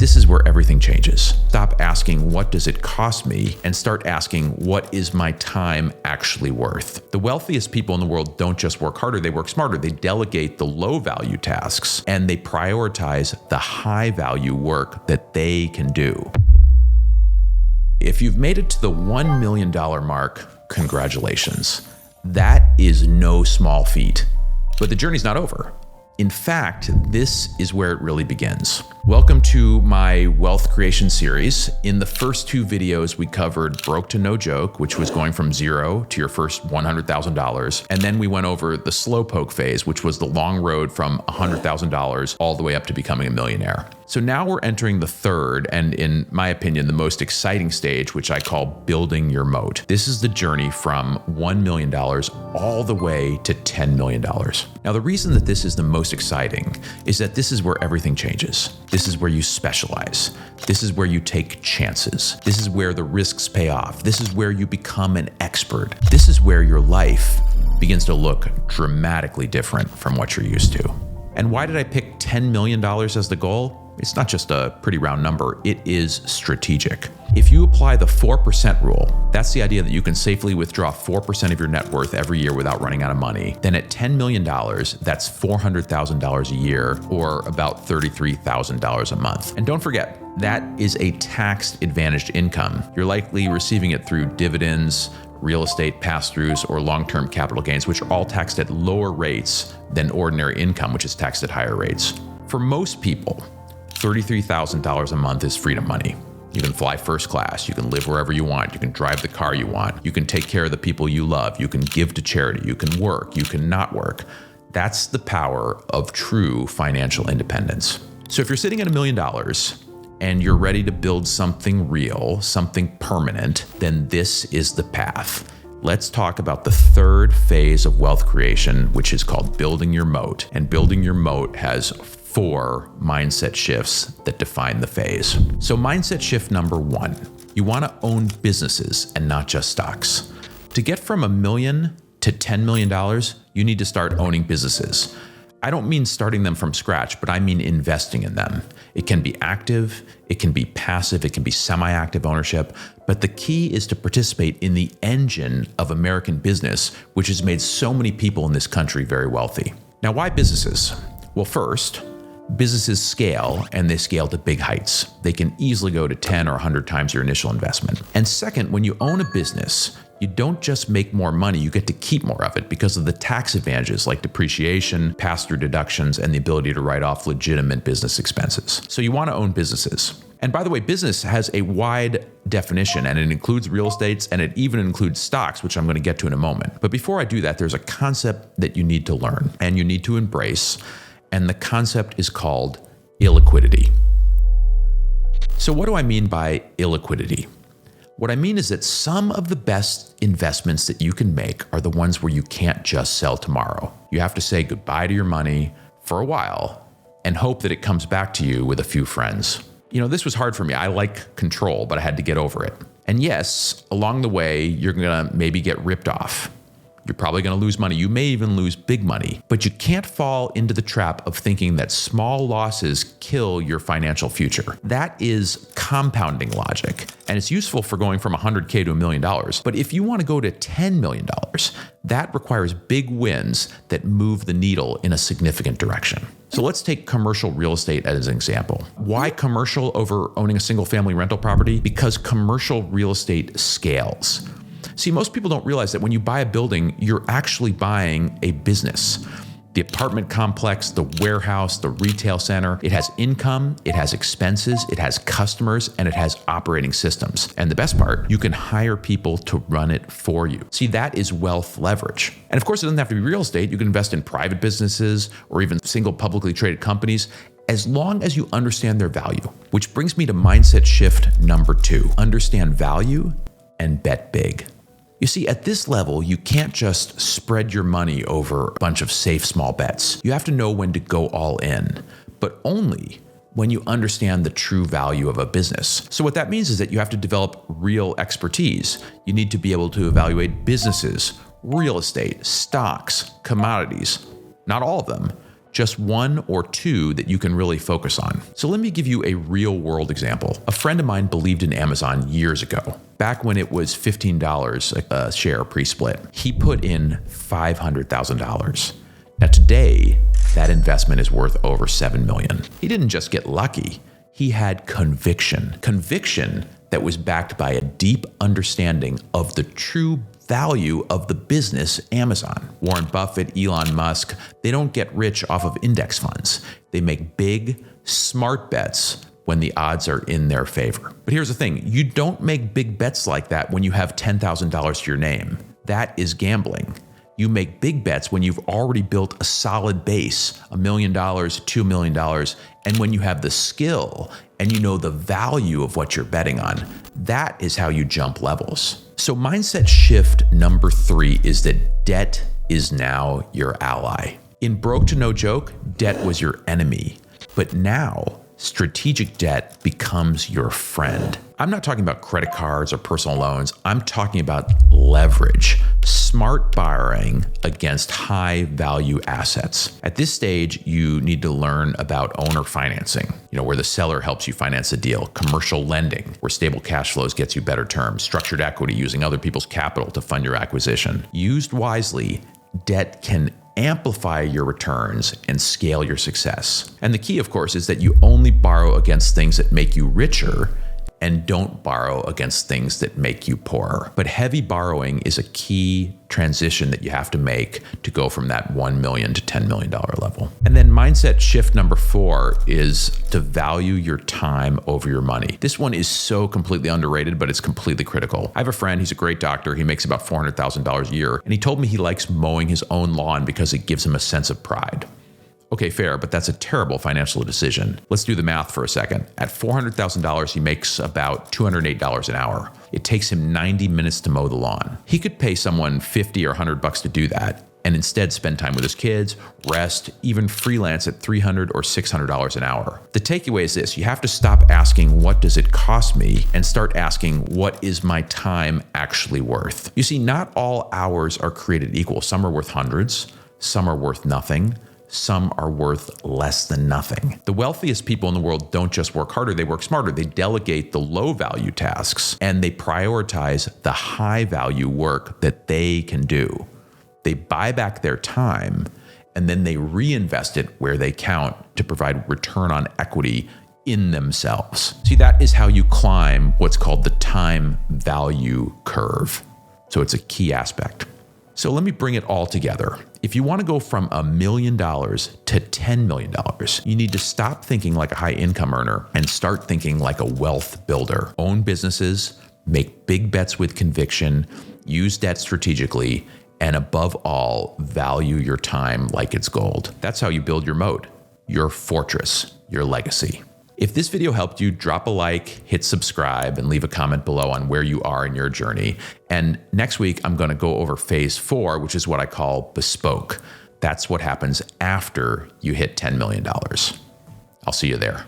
this is where everything changes. Stop asking, what does it cost me? And start asking, what is my time actually worth? The wealthiest people in the world don't just work harder, they work smarter. They delegate the low value tasks and they prioritize the high value work that they can do. If you've made it to the $1 million mark, congratulations. That is no small feat, but the journey's not over. In fact, this is where it really begins. Welcome to my wealth creation series. In the first two videos, we covered broke to no joke, which was going from zero to your first $100,000. And then we went over the slowpoke phase, which was the long road from $100,000 all the way up to becoming a millionaire. So now we're entering the third, and in my opinion, the most exciting stage, which I call building your moat. This is the journey from $1 million all the way to $10 million. Now, the reason that this is the most exciting is that this is where everything changes. This is where you specialize. This is where you take chances. This is where the risks pay off. This is where you become an expert. This is where your life begins to look dramatically different from what you're used to. And why did I pick $10 million as the goal? It's not just a pretty round number, it is strategic. If you apply the 4% rule, that's the idea that you can safely withdraw 4% of your net worth every year without running out of money, then at $10 million, that's $400,000 a year or about $33,000 a month. And don't forget, that is a tax advantaged income. You're likely receiving it through dividends, real estate pass-throughs, or long-term capital gains, which are all taxed at lower rates than ordinary income, which is taxed at higher rates. For most people, $33,000 a month is freedom money. You can fly first class, you can live wherever you want, you can drive the car you want, you can take care of the people you love, you can give to charity, you can work, you can not work. That's the power of true financial independence. So if you're sitting at $1 million and you're ready to build something real, something permanent, then this is the path. Let's talk about the third phase of wealth creation, which is called building your moat. And building your moat has 4 mindset shifts that define the phase. So mindset shift number 1, you want to own businesses and not just stocks. To get from $1 million to $10 million, you need to start owning businesses. I don't mean starting them from scratch, but I mean investing in them. It can be active, it can be passive, it can be semi-active ownership, but the key is to participate in the engine of American business, which has made so many people in this country very wealthy. Now, why businesses? Well, first, businesses scale, and they scale to big heights. They can easily go to 10 or 100 times your initial investment. And second, when you own a business, you don't just make more money, you get to keep more of it because of the tax advantages like depreciation, pass-through deductions, and the ability to write off legitimate business expenses. So you want to own businesses. And by the way, business has a wide definition, and it includes real estate, and it even includes stocks, which I'm going to get to in a moment. But before I do that, there's a concept that you need to learn and you need to embrace. And the concept is called illiquidity. So what do I mean by illiquidity? What I mean is that some of the best investments that you can make are the ones where you can't just sell tomorrow. You have to say goodbye to your money for a while and hope that it comes back to you with a few friends. You know, this was hard for me. I like control, but I had to get over it. And yes, along the way, you're gonna maybe get ripped off. You're probably going to lose money. You may even lose big money, but you can't fall into the trap of thinking that small losses kill your financial future. That is compounding logic, and it's useful for going from $100K to $1 million. But if you want to go to $10 million, that requires big wins that move the needle in a significant direction. So let's take commercial real estate as an example. Why commercial over owning a single family rental property? Because commercial real estate scales. See, most people don't realize that when you buy a building, you're actually buying a business. The apartment complex, the warehouse, the retail center, it has income, it has expenses, it has customers, and it has operating systems. And the best part, you can hire people to run it for you. See, that is wealth leverage. And of course, it doesn't have to be real estate. You can invest in private businesses or even single publicly traded companies, as long as you understand their value. Which brings me to mindset shift number 2. Understand value and bet big. You see, at this level, you can't just spread your money over a bunch of safe small bets. You have to know when to go all in, but only when you understand the true value of a business. So what that means is that you have to develop real expertise. You need to be able to evaluate businesses, real estate, stocks, commodities. Not all of them, just one or two that you can really focus on. So let me give you a real world example. A friend of mine believed in Amazon years ago, back when it was $15 a share pre-split. He put in $500,000. Now today, that investment is worth over $7 million. He didn't just get lucky. He had conviction. Conviction that was backed by a deep understanding of the true value of the business Amazon. Warren Buffett, Elon Musk, they don't get rich off of index funds. They make big, smart bets when the odds are in their favor. But here's the thing, you don't make big bets like that when you have $10,000 to your name. That is gambling. You make big bets when you've already built a solid base, $1 million, $2 million, and when you have the skill and you know the value of what you're betting on. That is how you jump levels. So mindset shift number 3 is that debt is now your ally. In Broke to No Joke, debt was your enemy, but now strategic debt becomes your friend. I'm not talking about credit cards or personal loans. I'm talking about leverage, smart borrowing against high value assets. At this stage, you need to learn about owner financing, where the seller helps you finance a deal, commercial lending, where stable cash flows gets you better terms, structured equity, using other people's capital to fund your acquisition. Used wisely, debt can amplify your returns and scale your success. And the key, of course, is that you only borrow against things that make you richer and don't borrow against things that make you poorer. But heavy borrowing is a key transition that you have to make to go from that $1 million to $10 million level. And then mindset shift number 4 is to value your time over your money. This one is so completely underrated, but it's completely critical. I have a friend, he's a great doctor. He makes about $400,000 a year. And he told me he likes mowing his own lawn because it gives him a sense of pride. Okay, fair, but that's a terrible financial decision. Let's do the math for a second. At $400,000, he makes about $208 an hour. It takes him 90 minutes to mow the lawn. He could pay someone $50 or $100 to do that and instead spend time with his kids, rest, even freelance at $300 or $600 an hour. The takeaway is this: you have to stop asking, what does it cost me? And start asking, what is my time actually worth? You see, not all hours are created equal. Some are worth hundreds, some are worth nothing. Some are worth less than nothing. The wealthiest people in the world don't just work harder, they work smarter. They delegate the low value tasks and they prioritize the high value work that they can do. They buy back their time and then they reinvest it where they count to provide return on equity in themselves. See, that is how you climb what's called the time value curve. So it's a key aspect. So let me bring it all together. If you want to go from $1 million to $10 million, you need to stop thinking like a high income earner and start thinking like a wealth builder. Own businesses, make big bets with conviction, use debt strategically, and above all, value your time like it's gold. That's how you build your moat, your fortress, your legacy. If this video helped you, drop a like, hit subscribe, and leave a comment below on where you are in your journey. And next week, I'm going to go over phase 4, which is what I call bespoke. That's what happens after you hit $10 million. I'll see you there.